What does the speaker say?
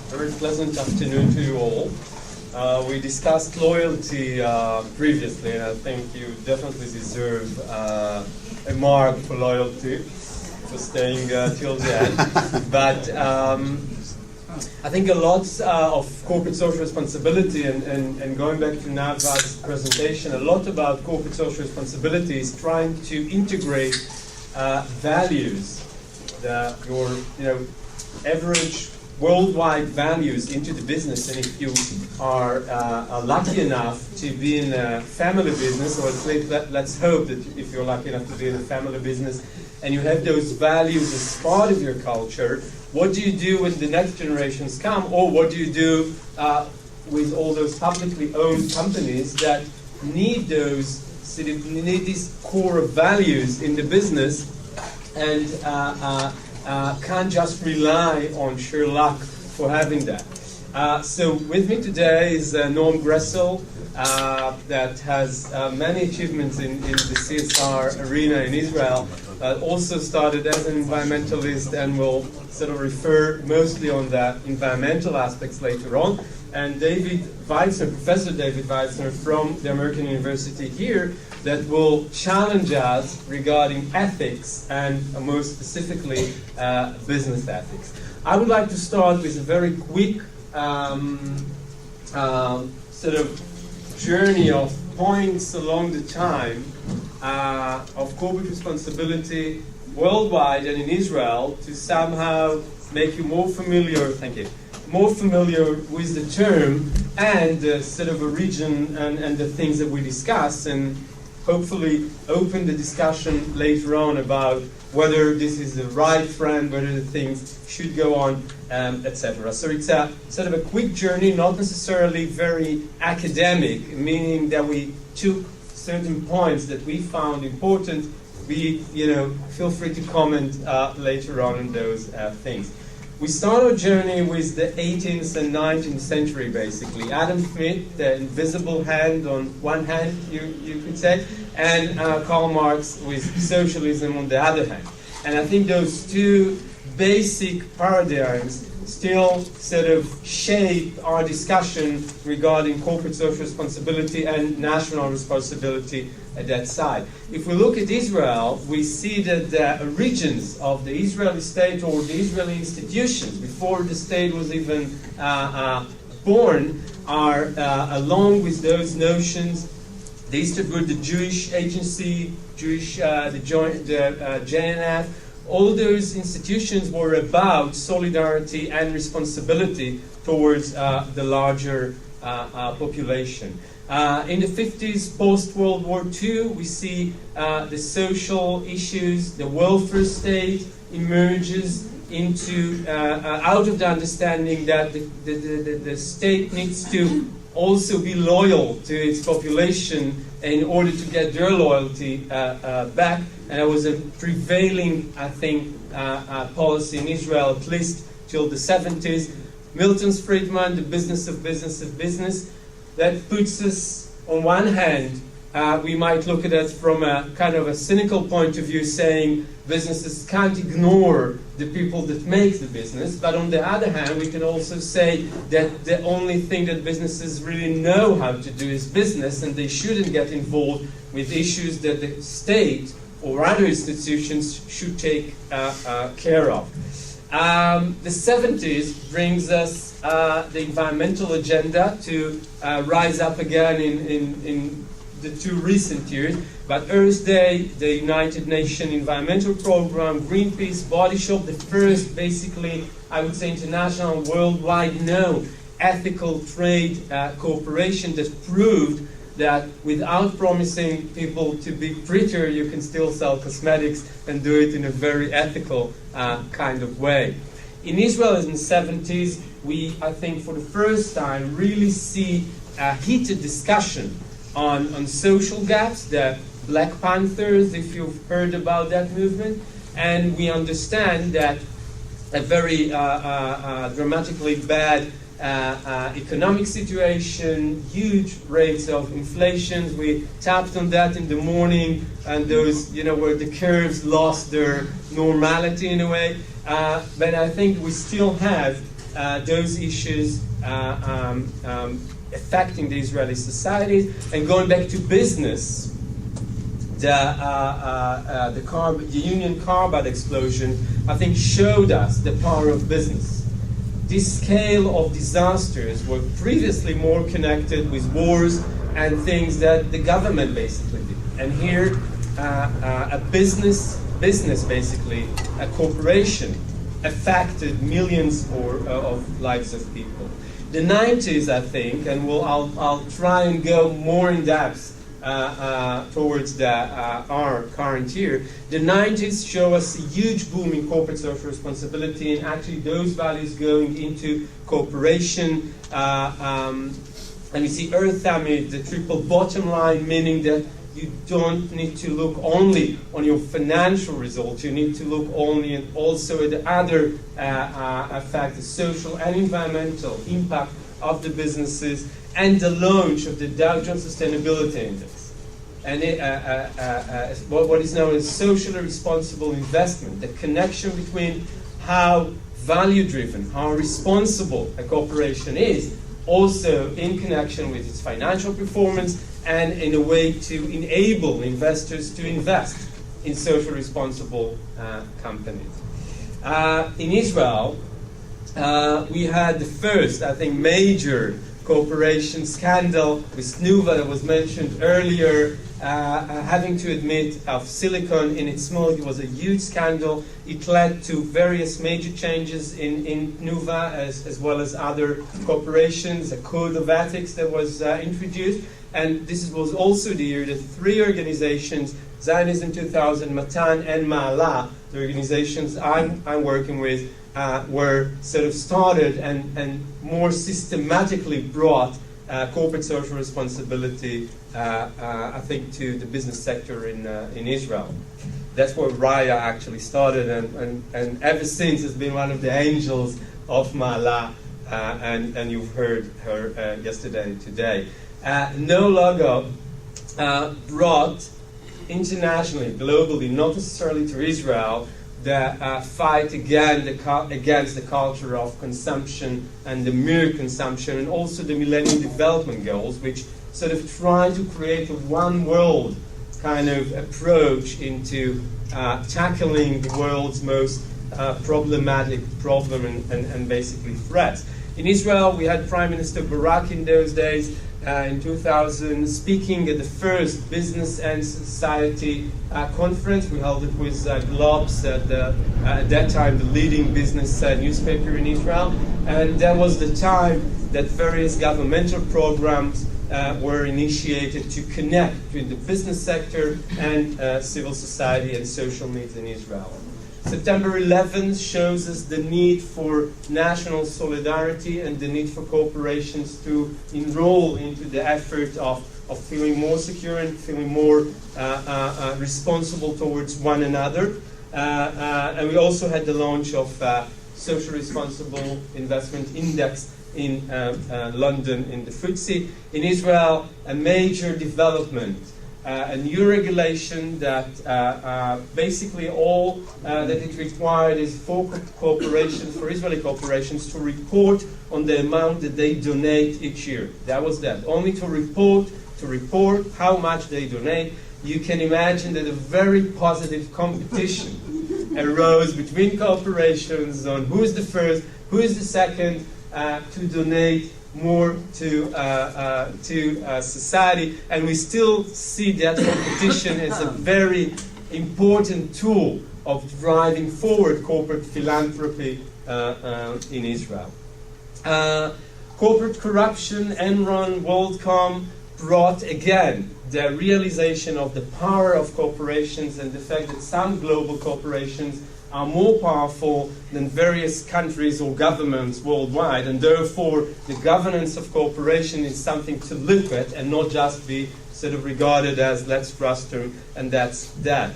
Very pleasant afternoon to you all. We discussed loyalty previously, and I think you definitely deserve a mark for loyalty, for staying till the end. But I think a lot of corporate social responsibility, and going back to Navad's presentation, a lot about corporate social responsibility is trying to integrate values, your average worldwide values into the business. And if you are lucky enough to be in a family business, or let's hope that if you're lucky enough to be in a family business and you have those values as part of your culture, what do you do when the next generations come, or what do you do with all those publicly owned companies that need need these core values in the business and can't just rely on sheer luck for having that. So with me today is Norm Gressel, that has many achievements in the CSR arena in Israel. Also started as an environmentalist, and will sort of refer mostly on the environmental aspects later on. And David Weitzner, Professor David Weitzner from the American University here, that will challenge us regarding ethics, and more specifically business ethics. I would like to start with a very quick sort of journey of points along the time of corporate responsibility worldwide and in Israel, to somehow make you more familiar, more familiar with the term and sort of a region and the things that we discuss, and hopefully open the discussion later on about whether this is the right trend, whether the things should go on, etc. So it's a sort of a quick journey, not necessarily very academic, meaning that we took certain points that we found important. Feel free to comment later on those things. We start our journey with the 18th and 19th century, basically. Adam Smith, the invisible hand on one hand, you could say, and Karl Marx with socialism on the other hand. And I think those two basic paradigms still sort of shape our discussion regarding corporate social responsibility and national responsibility at that side. If we look at Israel, we see that the origins of the Israeli state, or the Israeli institutions, before the state was even born, are along with those notions. They started with the Jewish agency, the JNF. All those institutions were about solidarity and responsibility towards the larger population. In the 50s, post-World War II, we see the social issues, the welfare state emerges into out of the understanding that the state needs to also be loyal to its population in order to get their loyalty back. And it was a prevailing, I think, policy in Israel, at least till the 70s. Milton's Friedman, the business of business, that puts us, on one hand, we might look at it from a kind of a cynical point of view, saying businesses can't ignore the people that make the business. But on the other hand, we can also say that the only thing that businesses really know how to do is business, and they shouldn't get involved with issues that the state or other institutions should take care of. The 70s brings us the environmental agenda to rise up again in the two recent years. But Earth Day, the United Nations Environmental Program, Greenpeace, Body Shop, the first, basically, I would say, international, worldwide known ethical trade cooperation that proved that without promising people to be prettier, you can still sell cosmetics and do it in a very ethical kind of way. In Israel in the 70s, we, I think, for the first time, really see a heated discussion on social gaps, the Black Panthers, if you've heard about that movement, and we understand that a very dramatically bad economic situation, huge rates of inflation. We tapped on that in the morning, and those, where the curves lost their normality in a way. But I think we still have those issues affecting the Israeli society. And going back to business, the Union Carbide explosion, I think, showed us the power of business. This scale of disasters were previously more connected with wars and things that the government basically did. And here, a business basically, a corporation, affected millions of lives of people. The 90s, I think, and I'll try and go more in depth towards our current year. The 90s show us a huge boom in corporate social responsibility, and actually those values going into cooperation. And we see Earth Summit, the triple bottom line, meaning that you don't need to look only on your financial results. You need to look also at the other factors, social and environmental impact of the businesses, and the launch of the Dow Jones Sustainability Index, and what is known as socially responsible investment, the connection between how value-driven, how responsible a corporation is, also in connection with its financial performance, and in a way to enable investors to invest in social responsible companies. In Israel, we had the first, I think, major corporation scandal with Nuva that was mentioned earlier, having to admit of silicon in its milk. It was a huge scandal. It led to various major changes in Nuva as well as other corporations, a code of ethics that was introduced. And this was also the year that 3 organizations, Zionism 2000, Matan, and Ma'ala, the organizations I'm working with, were sort of started and more systematically brought corporate social responsibility, I think, to the business sector in Israel. That's where Raya actually started, and ever since has been one of the angels of Ma'ala, and you've heard her yesterday and today. No Logo brought internationally, globally, not necessarily to Israel, the fight against the culture of consumption and the mere consumption, and also the Millennium Development Goals, which sort of try to create a one world kind of approach into tackling the world's most problematic problem and basically threats. In Israel, we had Prime Minister Barak in those days, in 2000, speaking at the first Business and Society conference. We held it with Globes, at that time the leading business newspaper in Israel. And that was the time that various governmental programs were initiated to connect between the business sector and civil society and social needs in Israel. September 11th shows us the need for national solidarity and the need for corporations to enroll into the effort of feeling more secure and feeling more responsible towards one another. And we also had the launch of Social Responsible Investment Index in London in the FTSE. In Israel, a major development, a new regulation that basically all that it required is for Israeli corporations to report on the amount that they donate each year. That was that. Only to report how much they donate. You can imagine that a very positive competition arose between corporations on who is the first, who is the second to donate more to society, and we still see that competition as a very important tool of driving forward corporate philanthropy in Israel. Corporate corruption, Enron, WorldCom brought again the realization of the power of corporations and the fact that some global corporations are more powerful than various countries or governments worldwide, and therefore the governance of corporation is something to look at and not just be sort of regarded as let's trust them and that's that.